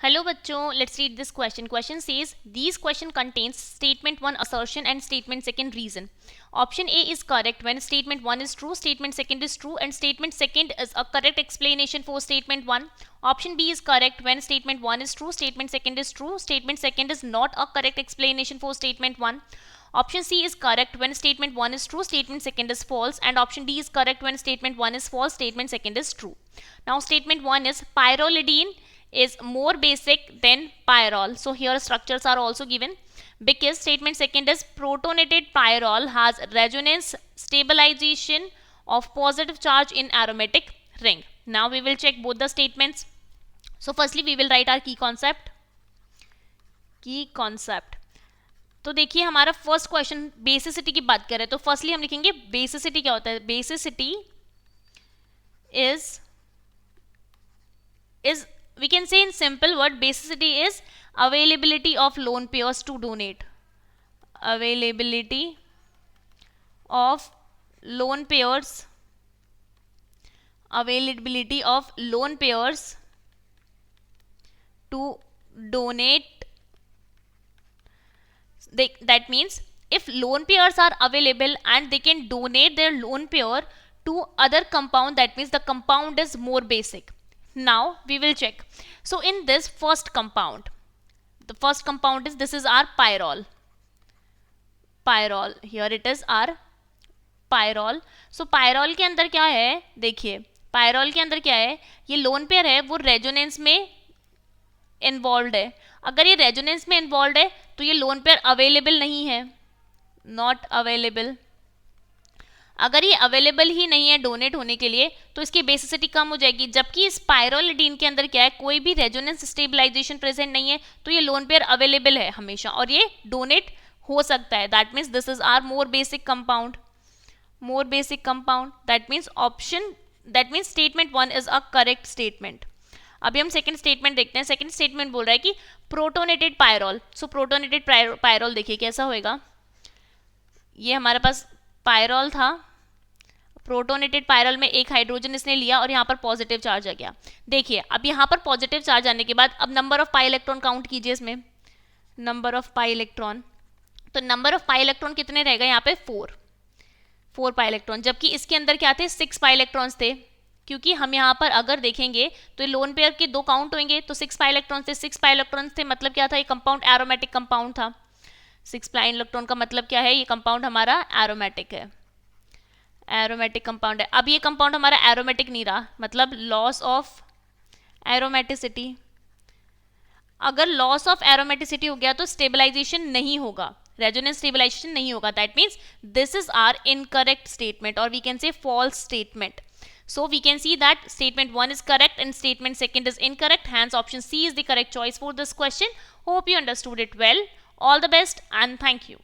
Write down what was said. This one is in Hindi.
Hello बच्चों, let's read this question. Question says these question contains statement 1 assertion and statement 2 reason. Option A is correct when statement 1 is true, statement 2 is true, and statement 2 is a correct explanation for statement 1. Option B is correct when statement 1 is true, statement 2 is true, statement 2 is not a correct explanation for statement 1. Option C is correct when statement 1 is true, statement 2 is false, and option D is correct when statement 1 is false, statement 2 is true. Now statement 1 is pyrrolidine is more basic than pyrrole. So here structures are also given because statement 2 is protonated pyrrole has resonance stabilization of positive charge in aromatic ring. Now we will check both the statements. So firstly we will write our key concept. तो देखिए हमारा फर्स्ट क्वेश्चन बेसिसिटी की बात करें तो फर्स्टली हम लिखेंगे बेसिसिटी क्या होता है. Basicity is we can say in simple word basicity is availability of lone pairs to donate. Availability of lone pairs to donate. That means if lone pairs are available and they can donate their lone pair to other compound, that means the compound is more basic. Now we will check. So in this first compound, the first compound is, this is our pyrrole. Here it is our pyrrole. So pyrrole के अंदर क्या है, देखिए pyrrole के अंदर क्या है, ये लोन पेयर है वो रेजोनेंस में इन्वॉल्व है. अगर ये रेजोनेंस में इन्वॉल्व है तो ये लोन पेयर अवेलेबल नहीं है, नॉट अवेलेबल. अगर ये अवेलेबल ही नहीं है डोनेट होने के लिए तो इसकी बेसिसिटी कम हो जाएगी. जबकि इस पायरोलिडीन के अंदर क्या है, कोई भी रेजोनेंस स्टेबलाइजेशन प्रेजेंट नहीं है तो ये लोन पेयर अवेलेबल है हमेशा और ये डोनेट हो सकता है. That means this is our more basic compound. That means statement 1 is a correct statement. अभी हम सेकंड स्टेटमेंट देखते हैं. सेकंड स्टेटमेंट बोल रहा है कि प्रोटोनेटेड पायरोल. सो प्रोटोनेटेड पायरोल देखिए कैसा होएगा. ये हमारे पास पायरोल था, प्रोटोनेटेड पायरोल में एक हाइड्रोजन इसने लिया और यहाँ पर पॉजिटिव चार्ज आ गया. देखिए अब यहाँ पर पॉजिटिव चार्ज आने के बाद अब number of pi electron count कीजिए इसमें. नंबर ऑफ पाई इलेक्ट्रॉन, तो नंबर ऑफ पाई इलेक्ट्रॉन कितने रहेगा यहाँ पे 4 पाई इलेक्ट्रॉन. जबकि इसके अंदर क्या थे 6 पाई इलेक्ट्रॉन्स थे. क्योंकि हम यहाँ पर अगर देखेंगे तो लोन पेयर के 2 काउंट होंगे तो 6 पाई इलेक्ट्रॉन्स थे. 6 पाई इलेक्ट्रॉन्स थे मतलब क्या था, ये कंपाउंड एरोमेटिक कंपाउंड था. 6 पाई इलेक्ट्रॉन का मतलब क्या है, ये कंपाउंड हमारा एरोमेटिक है, एरोमेटिक कंपाउंड है. अब ये कंपाउंड हमारा एरोमेटिक नहीं रहा, मतलब लॉस ऑफ एरोमेटिसिटी. अगर लॉस ऑफ एरोमेटिसिटी हो गया तो स्टेबलाइजेशन नहीं होगा, रेजोनेंस स्टेबलाइजेशन नहीं होगा. That means this is are incorrect statement और we can say false statement. So we can see that statement 1 is correct and statement 2 is incorrect. Hence option C is the correct choice for this question. Hope you understood it well. All the best and thank you.